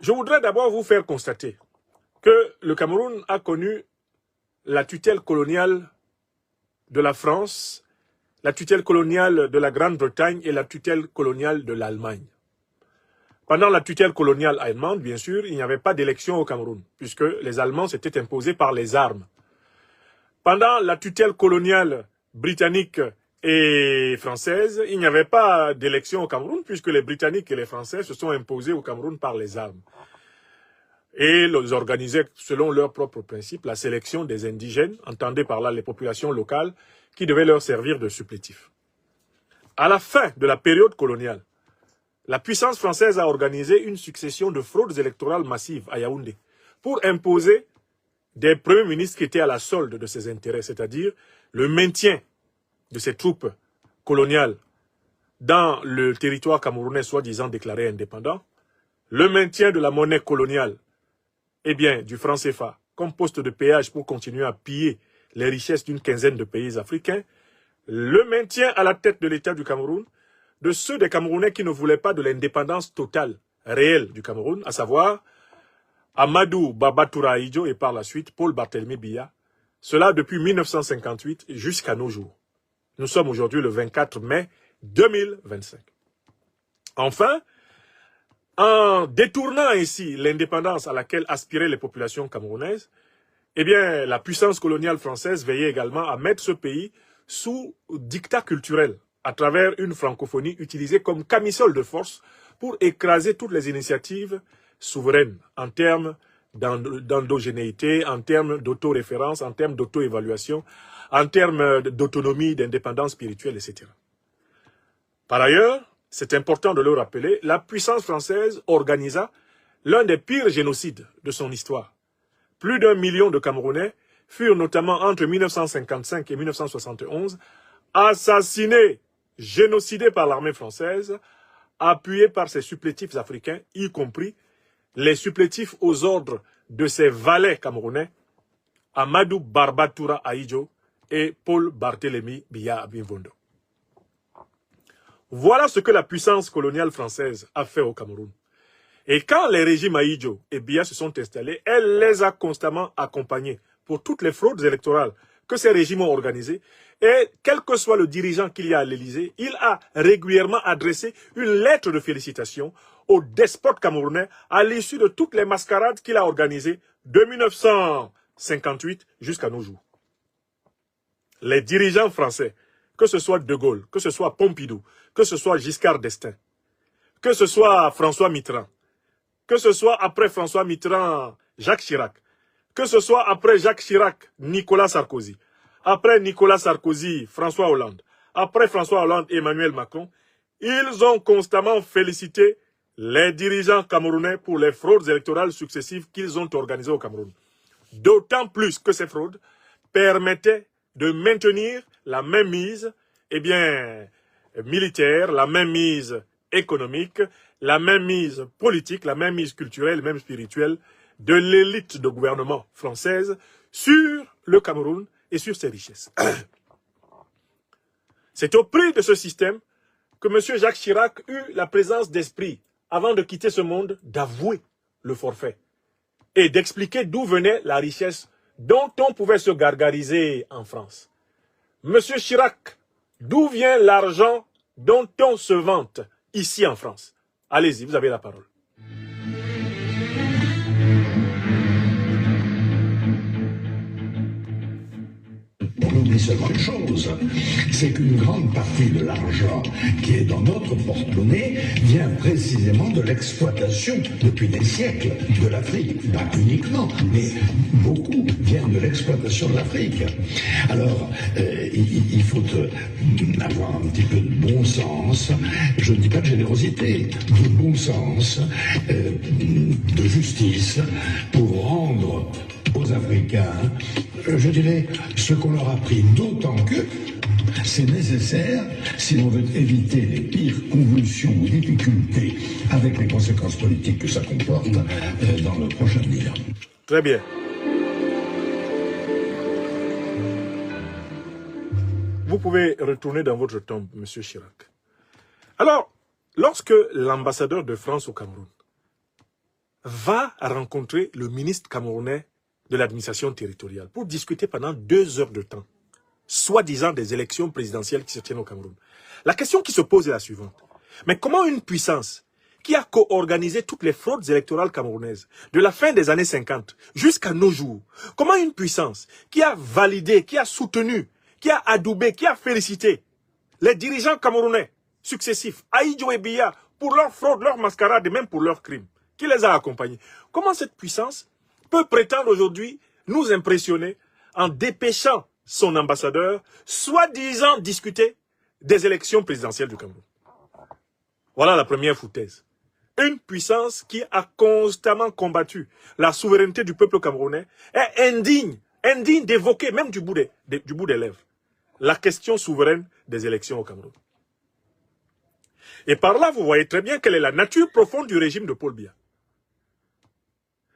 Je voudrais d'abord vous faire constater que le Cameroun a connu la tutelle coloniale de la France, la tutelle coloniale de la Grande-Bretagne et la tutelle coloniale de l'Allemagne. Pendant la tutelle coloniale allemande, bien sûr, il n'y avait pas d'élection au Cameroun, puisque les Allemands s'étaient imposés par les armes. Pendant la tutelle coloniale britannique et française, il n'y avait pas d'élection au Cameroun, puisque les Britanniques et les Français se sont imposés au Cameroun par les armes. Et ils organisaient, selon leurs propres principes, la sélection des indigènes, entendez par là les populations locales, qui devaient leur servir de supplétifs. À la fin de la période coloniale, la puissance française a organisé une succession de fraudes électorales massives à Yaoundé pour imposer des premiers ministres qui étaient à la solde de ses intérêts, c'est-à-dire le maintien de ces troupes coloniales dans le territoire camerounais soi-disant déclaré indépendant, le maintien de la monnaie coloniale, eh bien, du franc CFA, comme poste de péage pour continuer à piller les richesses d'une quinzaine de pays africains, le maintien à la tête de l'État du Cameroun de ceux des Camerounais qui ne voulaient pas de l'indépendance totale, réelle du Cameroun, à savoir Amadou Babatoura Ahidjo et par la suite Paul Barthélemy Biya, cela depuis 1958 jusqu'à nos jours. Nous sommes aujourd'hui le 24 mai 2025. Enfin, en détournant ainsi l'indépendance à laquelle aspiraient les populations camerounaises, eh bien, la puissance coloniale française veillait également à mettre ce pays sous dictat culturel, à travers une francophonie utilisée comme camisole de force pour écraser toutes les initiatives souveraines en termes d'endogénéité, en termes d'autoréférence, en termes d'auto-évaluation, en termes d'autonomie, d'indépendance spirituelle, etc. Par ailleurs, c'est important de le rappeler, la puissance française organisa l'un des pires génocides de son histoire. Plus d'1 million de Camerounais furent notamment entre 1955 et 1971 assassinés, génocidés par l'armée française, appuyés par ses supplétifs africains, y compris les supplétifs aux ordres de ses valets camerounais, Amadou Barbatoura Ahidjo et Paul Barthélemy Biya Abimbondo. Voilà ce que la puissance coloniale française a fait au Cameroun. Et quand les régimes Ahidjo et Biya se sont installés, elle les a constamment accompagnés pour toutes les fraudes électorales que ces régimes ont organisées. Et quel que soit le dirigeant qu'il y a à l'Élysée, il a régulièrement adressé une lettre de félicitations au despote camerounais à l'issue de toutes les mascarades qu'il a organisées de 1958 jusqu'à nos jours. Les dirigeants français, que ce soit De Gaulle, que ce soit Pompidou, que ce soit Giscard d'Estaing, que ce soit François Mitterrand, que ce soit après François Mitterrand, Jacques Chirac, que ce soit après Jacques Chirac, Nicolas Sarkozy, après Nicolas Sarkozy, François Hollande, après François Hollande, Emmanuel Macron, ils ont constamment félicité les dirigeants camerounais pour les fraudes électorales successives qu'ils ont organisées au Cameroun. D'autant plus que ces fraudes permettaient de maintenir la même mise, eh bien, militaire, la même mise économique, la même mise politique, la même mise culturelle, même spirituelle de l'élite de gouvernement française sur le Cameroun et sur ses richesses. C'est au prix de ce système que M. Jacques Chirac eut la présence d'esprit, avant de quitter ce monde, d'avouer le forfait et d'expliquer d'où venait la richesse dont on pouvait se gargariser en France. Monsieur Chirac, d'où vient l'argent dont on se vante ici en France? Allez-y, vous avez la parole. On oublie seulement une chose, c'est qu'une grande partie de l'argent qui est dans notre porte-monnaie vient précisément de l'exploitation depuis des siècles de l'Afrique. Pas uniquement, mais beaucoup viennent de l'exploitation de l'Afrique. Alors, il faut avoir un petit peu de bon sens, je ne dis pas de générosité, de bon sens, de justice, pour rendre aux Africains, je dirais, ce qu'on leur a pris, d'autant que c'est nécessaire si l'on veut éviter les pires convulsions ou difficultés avec les conséquences politiques que ça comporte dans le prochain avenir. Très bien. Vous pouvez retourner dans votre tombe, M. Chirac. Alors, lorsque l'ambassadeur de France au Cameroun va rencontrer le ministre camerounais de l'administration territoriale pour discuter pendant 2 heures de temps, soi-disant des élections présidentielles qui se tiennent au Cameroun. La question qui se pose est la suivante. Mais comment une puissance qui a co-organisé toutes les fraudes électorales camerounaises de la fin des années 50 jusqu'à nos jours, comment une puissance qui a validé, qui a soutenu, qui a adoubé, qui a félicité les dirigeants camerounais successifs, Ahidjo et Biya, pour leur fraude, leur mascarade et même pour leurs crimes, qui les a accompagnés, comment cette puissance peut prétendre aujourd'hui nous impressionner en dépêchant son ambassadeur, soi-disant discuter des élections présidentielles du Cameroun? Voilà la première foutaise. Une puissance qui a constamment combattu la souveraineté du peuple camerounais est indigne d'évoquer, même du bout des lèvres, la question souveraine des élections au Cameroun. Et par là, vous voyez très bien quelle est la nature profonde du régime de Paul Biya.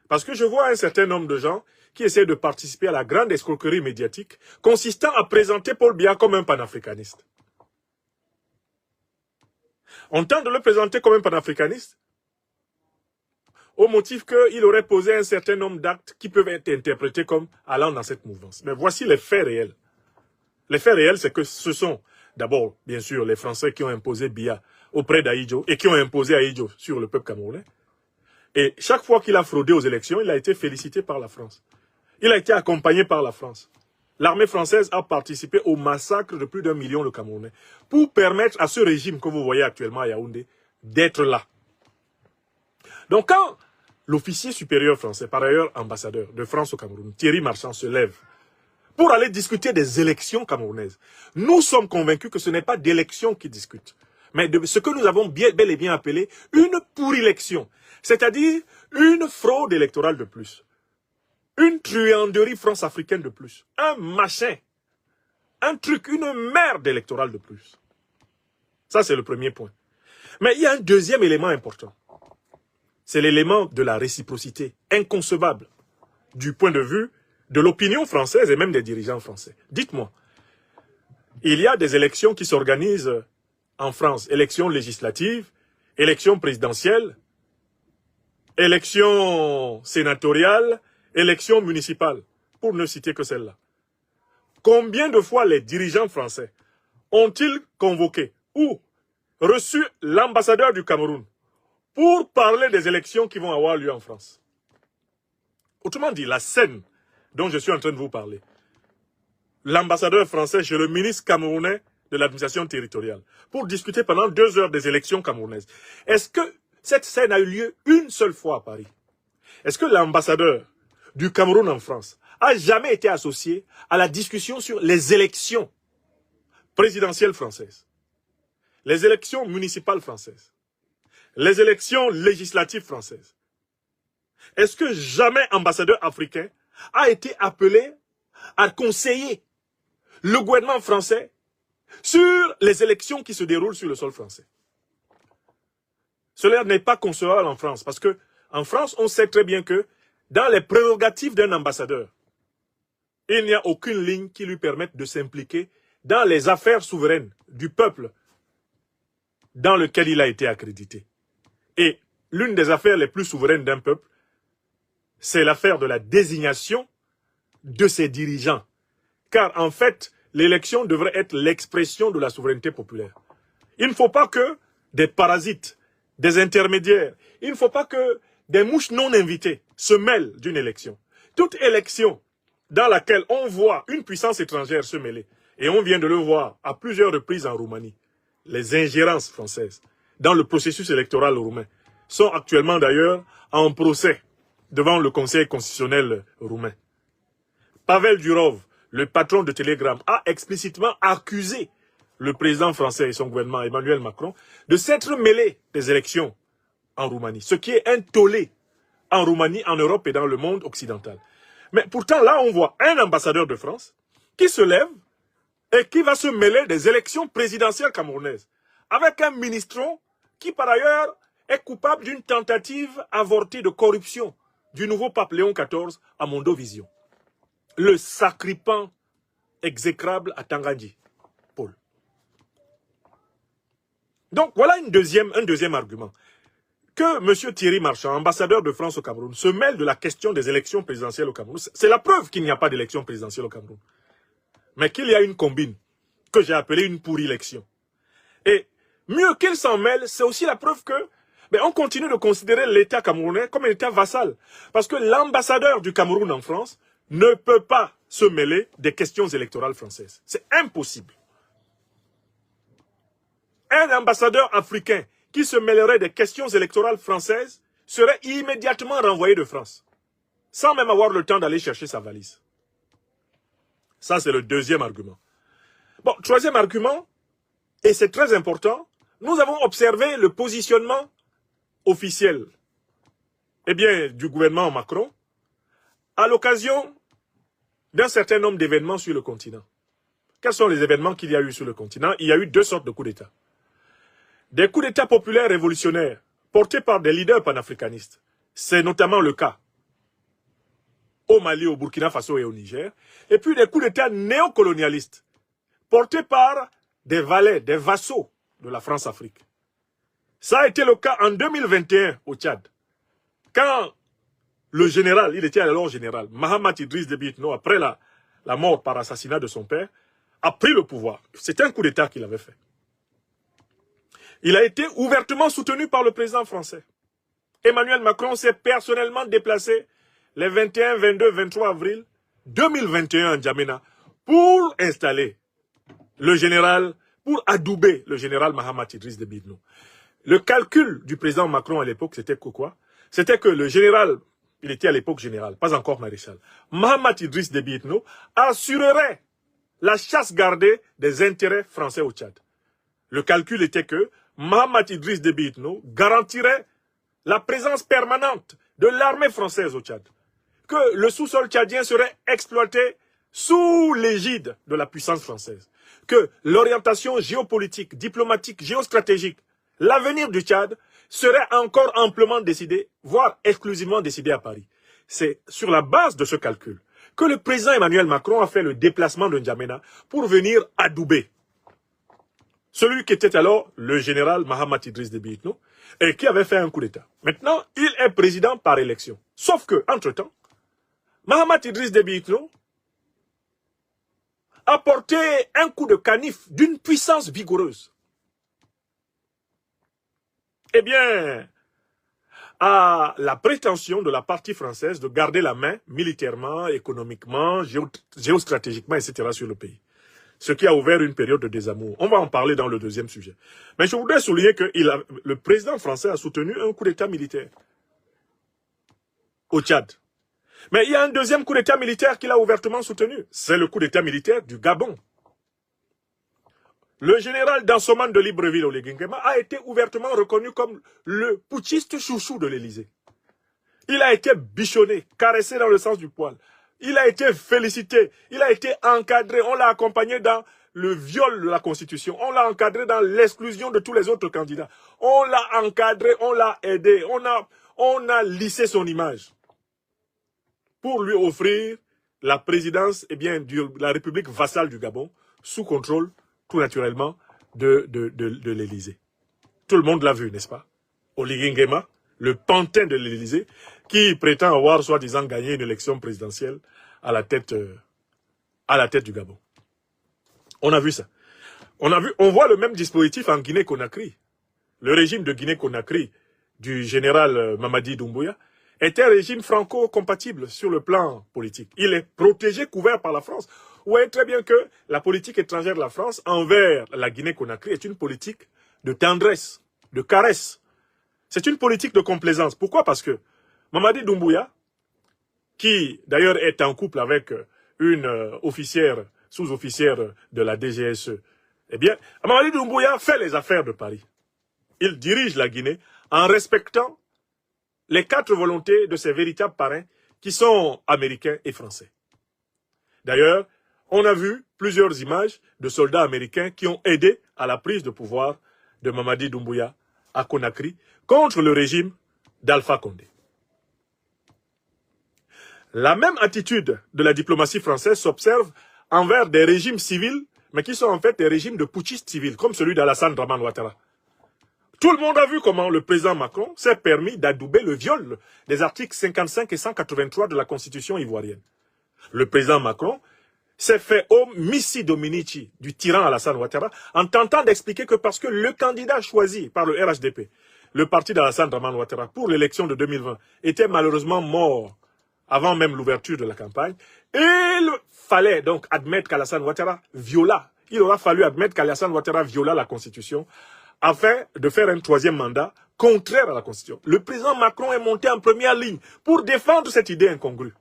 Parce que je vois un certain nombre de gens qui essaient de participer à la grande escroquerie médiatique consistant à présenter Paul Biya comme un panafricaniste. On tente de le présenter comme un panafricaniste au motif qu'il aurait posé un certain nombre d'actes qui peuvent être interprétés comme allant dans cette mouvance. Mais voici les faits réels. Les faits réels, c'est que ce sont d'abord, bien sûr, les Français qui ont imposé Biya auprès d'Ahidjo et qui ont imposé Ahidjo sur le peuple camerounais. Et chaque fois qu'il a fraudé aux élections, il a été félicité par la France. Il a été accompagné par la France. L'armée française a participé au massacre de plus d'1 million de Camerounais pour permettre à ce régime que vous voyez actuellement à Yaoundé d'être là. Donc quand l'officier supérieur français, par ailleurs ambassadeur de France au Cameroun, Thierry Marchand, se lève pour aller discuter des élections camerounaises, nous sommes convaincus que ce n'est pas d'élections qu'il discute, mais de ce que nous avons bel et bien appelé une pourrilection, c'est-à-dire une fraude électorale de plus, une truanderie france-africaine de plus, un machin, un truc, une merde électorale de plus. Ça, c'est le premier point. Mais il y a un deuxième élément important. C'est l'élément de la réciprocité, inconcevable, du point de vue de l'opinion française et même des dirigeants français. Dites-moi, il y a des élections qui s'organisent en France, élections législatives, élections présidentielles, élections sénatoriales, élections municipales, pour ne citer que celles-là. Combien de fois les dirigeants français ont-ils convoqué ou reçu l'ambassadeur du Cameroun pour parler des élections qui vont avoir lieu en France? Autrement dit, la scène dont je suis en train de vous parler, l'ambassadeur français chez le ministre camerounais de l'administration territoriale, pour discuter pendant 2 heures des élections camerounaises. Est-ce que cette scène a eu lieu une seule fois à Paris? Est-ce que l'ambassadeur du Cameroun en France a jamais été associé à la discussion sur les élections présidentielles françaises, les élections municipales françaises, les élections législatives françaises? Est-ce que jamais ambassadeur africain a été appelé à conseiller le gouvernement français sur les élections qui se déroulent sur le sol français? Cela n'est pas concevable en France, parce que en France, on sait très bien que dans les prérogatives d'un ambassadeur, il n'y a aucune ligne qui lui permette de s'impliquer dans les affaires souveraines du peuple dans lequel il a été accrédité. Et l'une des affaires les plus souveraines d'un peuple, c'est l'affaire de la désignation de ses dirigeants. Car en fait, l'élection devrait être l'expression de la souveraineté populaire. Il ne faut pas que des parasites, des intermédiaires, il ne faut pas que des mouches non invitées se mêlent d'une élection. Toute élection dans laquelle on voit une puissance étrangère se mêler, et on vient de le voir à plusieurs reprises en Roumanie, les ingérences françaises dans le processus électoral roumain sont actuellement d'ailleurs en procès devant le Conseil constitutionnel roumain. Pavel Durov, le patron de Telegram, a explicitement accusé le président français et son gouvernement, Emmanuel Macron, de s'être mêlé des élections en Roumanie, ce qui est un tollé en Roumanie, en Europe et dans le monde occidental. Mais pourtant, là, on voit un ambassadeur de France qui se lève et qui va se mêler des élections présidentielles camerounaises, avec un ministron qui, par ailleurs, est coupable d'une tentative avortée de corruption du nouveau pape Léon XIV à Mondovision. Le sacripant exécrable à Tangandji, Paul. Donc, voilà un deuxième argument. que M. Thierry Marchand, ambassadeur de France au Cameroun, se mêle de la question des élections présidentielles au Cameroun. C'est la preuve qu'il n'y a pas d'élection présidentielle au Cameroun. Mais qu'il y a une combine, que j'ai appelée une pourrie élection. Et mieux qu'il s'en mêle, c'est aussi la preuve que on continue de considérer l'État camerounais comme un État vassal. Parce que l'ambassadeur du Cameroun en France ne peut pas se mêler des questions électorales françaises. C'est impossible. Un ambassadeur africain qui se mêlerait des questions électorales françaises serait immédiatement renvoyé de France, sans même avoir le temps d'aller chercher sa valise. Ça, c'est le deuxième argument. Bon, troisième argument, et c'est très important, nous avons observé le positionnement officiel du gouvernement Macron à l'occasion d'un certain nombre d'événements sur le continent. Quels sont les événements qu'il y a eu sur le continent? Il y a eu deux sortes de coups d'État. Des coups d'État populaires révolutionnaires portés par des leaders panafricanistes. C'est notamment le cas au Mali, au Burkina Faso et au Niger. Et puis des coups d'État néocolonialistes portés par des valets, des vassaux de la France-Afrique. Ça a été le cas en 2021 au Tchad. Quand le général, il était alors général, Mahamat Idriss Déby Itno, après la mort par assassinat de son père, a pris le pouvoir. C'était un coup d'État qu'il avait fait. Il a été ouvertement soutenu par le président français. Emmanuel Macron s'est personnellement déplacé les 21, 22, 23 avril 2021 à N'Djamena pour installer le général, pour adouber le général Mahamat Idriss Déby Itno. Le calcul du président Macron à l'époque, c'était quoi? C'était que le général, il était à l'époque général, pas encore maréchal, Mahamat Idriss Déby Itno assurerait la chasse gardée des intérêts français au Tchad. Le calcul était que Mahamat Idriss Déby Itno garantirait la présence permanente de l'armée française au Tchad. Que le sous-sol tchadien serait exploité sous l'égide de la puissance française. Que l'orientation géopolitique, diplomatique, géostratégique, l'avenir du Tchad serait encore amplement décidé, voire exclusivement décidé à Paris. C'est sur la base de ce calcul que le président Emmanuel Macron a fait le déplacement de N'Djamena pour venir adouber celui qui était alors le général Mahamat Idriss Déby Itno et qui avait fait un coup d'État. Maintenant, il est président par élection. Sauf que, entre-temps, Mahamat Idriss Déby Itno a porté un coup de canif d'une puissance vigoureuse. À la prétention de la partie française de garder la main militairement, économiquement, géostratégiquement, etc. sur le pays. Ce qui a ouvert une période de désamour. On va en parler dans le deuxième sujet. Mais je voudrais souligner que le président français a soutenu un coup d'État militaire au Tchad. Mais il y a un deuxième coup d'État militaire qu'il a ouvertement soutenu. C'est le coup d'État militaire du Gabon. Le général Dansoman de Libreville, Oligui Nguema, a été ouvertement reconnu comme le putschiste chouchou de l'Élysée. Il a été bichonné, caressé dans le sens du poil. Il a été félicité, il a été encadré, on l'a accompagné dans le viol de la Constitution, on l'a encadré dans l'exclusion de tous les autres candidats. On l'a encadré, on l'a aidé, on a lissé son image pour lui offrir la présidence de la République vassale du Gabon sous contrôle tout naturellement de l'Élysée. Tout le monde l'a vu, n'est-ce pas? Oligui Nguema, le pantin de l'Élysée, qui prétend avoir soi-disant gagné une élection présidentielle à la tête du Gabon. On a vu ça. On voit le même dispositif en Guinée-Conakry. Le régime de Guinée-Conakry du général Mamadi Doumbouya est un régime franco-compatible sur le plan politique. Il est protégé, couvert par la France. Vous voyez très bien que la politique étrangère de la France envers la Guinée-Conakry est une politique de tendresse, de caresse. C'est une politique de complaisance. Pourquoi? Parce que Mamadi Doumbouya, qui d'ailleurs est en couple avec une officière, sous-officière de la DGSE, Mamadi Doumbouya fait les affaires de Paris. Il dirige la Guinée en respectant les 4 volontés de ses véritables parrains qui sont américains et français. D'ailleurs, on a vu plusieurs images de soldats américains qui ont aidé à la prise de pouvoir de Mamadi Doumbouya à Conakry contre le régime d'Alpha Condé. La même attitude de la diplomatie française s'observe envers des régimes civils, mais qui sont en fait des régimes de putschistes civils, comme celui d'Alassane Draman Ouattara. Tout le monde a vu comment le président Macron s'est permis d'adouber le viol des articles 55 et 183 de la Constitution ivoirienne. Le président Macron s'est fait au Missi Dominici du tyran Alassane Ouattara en tentant d'expliquer que parce que le candidat choisi par le RHDP, le parti d'Alassane Dramane Ouattara, pour l'élection de 2020, était malheureusement mort avant même l'ouverture de la campagne, il fallait donc admettre qu'Alassane Ouattara viola, il aura fallu admettre qu'Alassane Ouattara viola la Constitution afin de faire un troisième mandat contraire à la Constitution. Le président Macron est monté en première ligne pour défendre cette idée incongrue.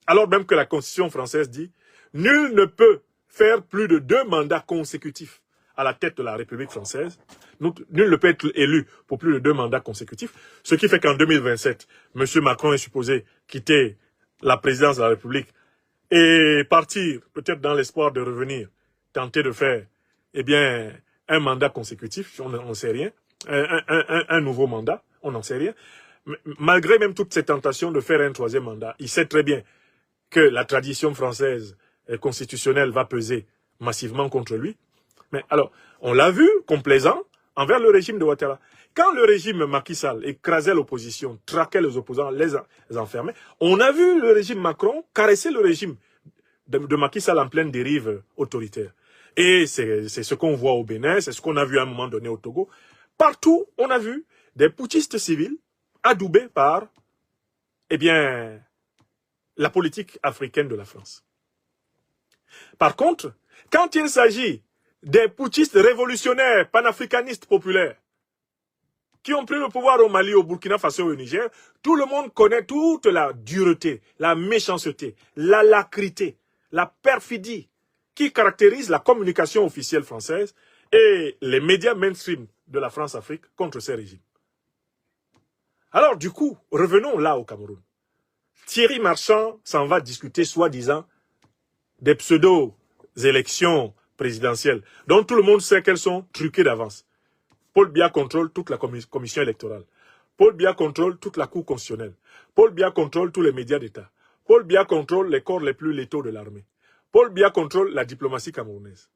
Alors même que la Constitution française dit « Nul ne peut faire plus de 2 mandats consécutifs à la tête de la République française. Nul ne peut être élu pour plus de 2 mandats consécutifs. » Ce qui fait qu'en 2027, M. Macron est supposé quitter la présidence de la République et partir, peut-être dans l'espoir de revenir, tenter de faire un mandat consécutif, on n'en sait rien, un nouveau mandat, on n'en sait rien. Malgré même toutes ces tentations de faire un troisième mandat, il sait très bien que la tradition française constitutionnelle va peser massivement contre lui. Mais alors, on l'a vu complaisant envers le régime de Ouattara. Quand le régime Macky Sall écrasait l'opposition, traquait les opposants, les enfermait, on a vu le régime Macron caresser le régime de Macky Sall en pleine dérive autoritaire. Et c'est ce qu'on voit au Bénin, c'est ce qu'on a vu à un moment donné au Togo. Partout, on a vu des putschistes civils adoubés par, la politique africaine de la France. Par contre, quand il s'agit des putschistes révolutionnaires, panafricanistes populaires, qui ont pris le pouvoir au Mali, au Burkina Faso et au Niger, tout le monde connaît toute la dureté, la méchanceté, la lacrité, la perfidie qui caractérise la communication officielle française et les médias mainstream de la France-Afrique contre ces régimes. Alors du coup, revenons là au Cameroun. Thierry Marchand s'en va discuter soi-disant des pseudo-élections présidentielles dont tout le monde sait qu'elles sont truquées d'avance. Paul Biya contrôle toute la commission électorale. Paul Biya contrôle toute la cour constitutionnelle. Paul Biya contrôle tous les médias d'État. Paul Biya contrôle les corps les plus létaux de l'armée. Paul Biya contrôle la diplomatie camerounaise.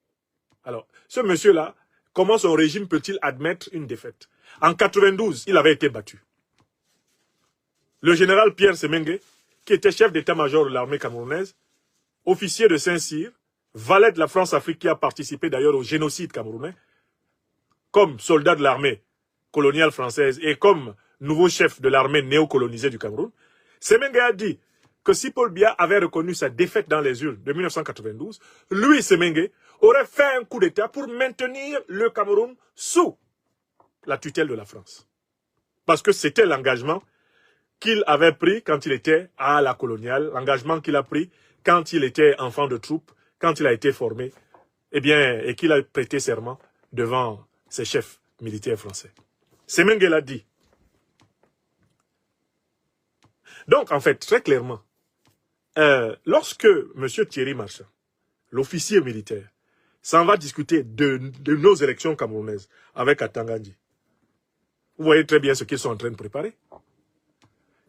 Alors, ce monsieur-là, comment son régime peut-il admettre une défaite? En 92, il avait été battu. Le général Pierre Semengue, qui était chef d'état-major de l'armée camerounaise, officier de Saint-Cyr, valet de la France-Afrique qui a participé d'ailleurs au génocide camerounais, comme soldat de l'armée coloniale française et comme nouveau chef de l'armée néocolonisée du Cameroun, Semengue a dit que si Paul Biya avait reconnu sa défaite dans les urnes de 1992, lui, Semengue, aurait fait un coup d'État pour maintenir le Cameroun sous la tutelle de la France. Parce que c'était l'engagement qu'il avait pris quand il était à la coloniale, l'engagement qu'il a pris quand il était enfant de troupe, quand il a été formé, et qu'il a prêté serment devant ses chefs militaires français. Semengue l'a dit. Donc, en fait, très clairement, lorsque M. Thierry Marchand, l'officier militaire, s'en va discuter de nos élections camerounaises avec Atangandi, vous voyez très bien ce qu'ils sont en train de préparer.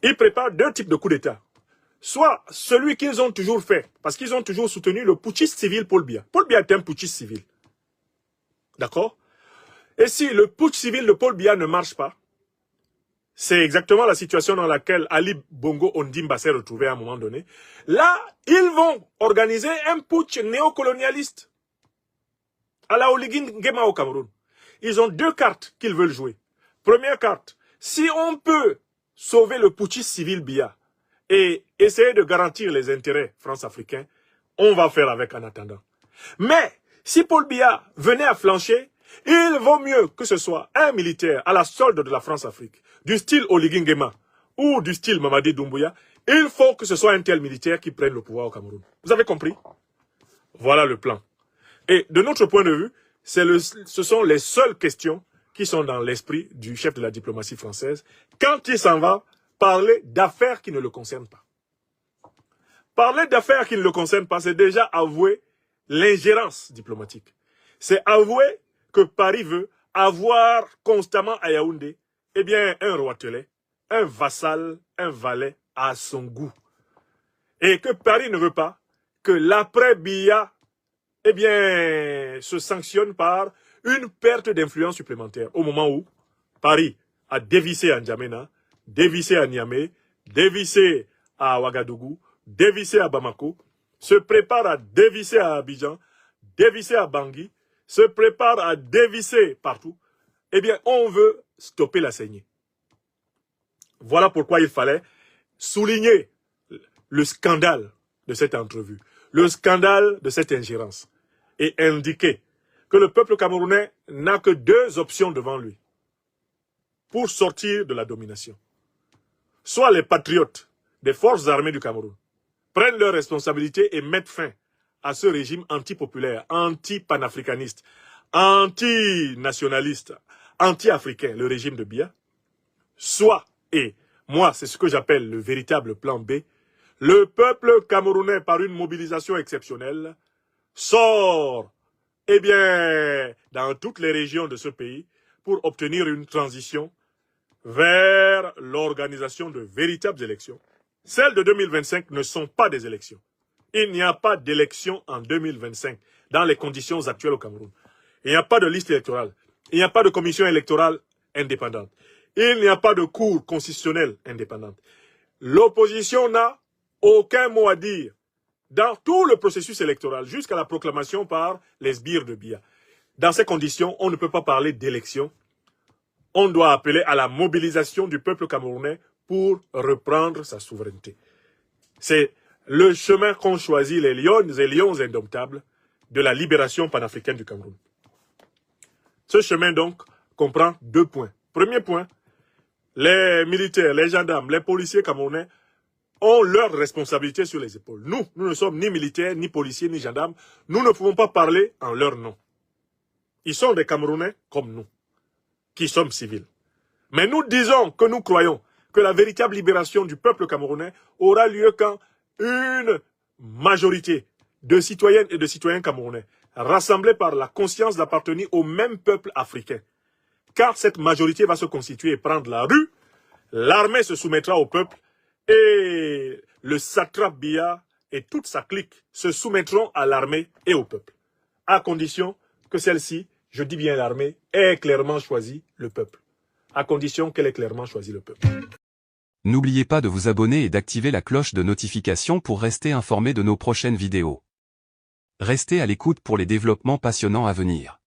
Ils préparent 2 types de coups d'État. Soit celui qu'ils ont toujours fait, parce qu'ils ont toujours soutenu le putschiste civil Paul Biya. Paul Biya est un putschiste civil. D'accord? Et si le putsch civil de Paul Biya ne marche pas, c'est exactement la situation dans laquelle Ali Bongo Ondimba s'est retrouvé à un moment donné. Là, ils vont organiser un putsch néocolonialiste à la Oligui Nguema au Cameroun. Ils ont 2 cartes qu'ils veulent jouer. Première carte, si on peut sauver le putschiste civil Biya et essayer de garantir les intérêts france-africains, on va faire avec en attendant. Mais si Paul Biya venait à flancher, il vaut mieux que ce soit un militaire à la solde de la France-Afrique, du style Oligui Nguema ou du style Mamadi Doumbouya. Il faut que ce soit un tel militaire qui prenne le pouvoir au Cameroun. Vous avez compris? Voilà le plan. Et de notre point de vue, ce sont les seules questions qui sont dans l'esprit du chef de la diplomatie française quand il s'en va parler d'affaires qui ne le concernent pas. Parler d'affaires qui ne le concernent pas, c'est déjà avouer l'ingérence diplomatique. C'est avouer que Paris veut avoir constamment à Yaoundé, un roitelet, un vassal, un valet à son goût. Et que Paris ne veut pas que l'après Biya, se sanctionne par une perte d'influence supplémentaire au moment où Paris a dévissé à N'Djamena, dévissé à Niamey, dévissé à Ouagadougou, dévissé à Bamako, se prépare à dévisser à Abidjan, dévisser à Bangui, se prépare à dévisser partout. Eh bien, on veut stopper la saignée. Voilà pourquoi il fallait souligner le scandale de cette entrevue, le scandale de cette ingérence, et indiquer que le peuple camerounais n'a que deux options devant lui pour sortir de la domination. Soit les patriotes des forces armées du Cameroun prennent leurs responsabilités et mettent fin à ce régime antipopulaire, anti-panafricaniste, anti-nationaliste, anti-africain, le régime de Biya. Soit, et moi c'est ce que j'appelle le véritable plan B, le peuple camerounais, par une mobilisation exceptionnelle, sort, eh bien, dans toutes les régions de ce pays pour obtenir une transition vers l'organisation de véritables élections. Celles de 2025 ne sont pas des élections. Il n'y a pas d'élection en 2025 dans les conditions actuelles au Cameroun. Il n'y a pas de liste électorale. Il n'y a pas de commission électorale indépendante. Il n'y a pas de cour constitutionnelle indépendante. L'opposition n'a aucun mot à dire dans tout le processus électoral jusqu'à la proclamation par les sbires de Biya. Dans ces conditions, on ne peut pas parler d'élection. On doit appeler à la mobilisation du peuple camerounais pour reprendre sa souveraineté. C'est le chemin qu'ont choisi les lions et lions indomptables de la libération panafricaine du Cameroun. Ce chemin donc comprend deux points. Premier point, les militaires, les gendarmes, les policiers camerounais ont leurs responsabilités sur les épaules. Nous ne sommes ni militaires, ni policiers, ni gendarmes. Nous ne pouvons pas parler en leur nom. Ils sont des Camerounais comme nous, qui sommes civils. Mais nous disons que nous croyons que la véritable libération du peuple camerounais aura lieu quand une majorité de citoyennes et de citoyens camerounais, rassemblés par la conscience d'appartenir au même peuple africain. Car cette majorité va se constituer et prendre la rue, l'armée se soumettra au peuple et le satrape Biya et toute sa clique se soumettront à l'armée et au peuple. À condition que celle-ci, je dis bien l'armée, ait clairement choisi le peuple. À condition qu'elle ait clairement choisi le peuple. N'oubliez pas de vous abonner et d'activer la cloche de notification pour rester informé de nos prochaines vidéos. Restez à l'écoute pour les développements passionnants à venir.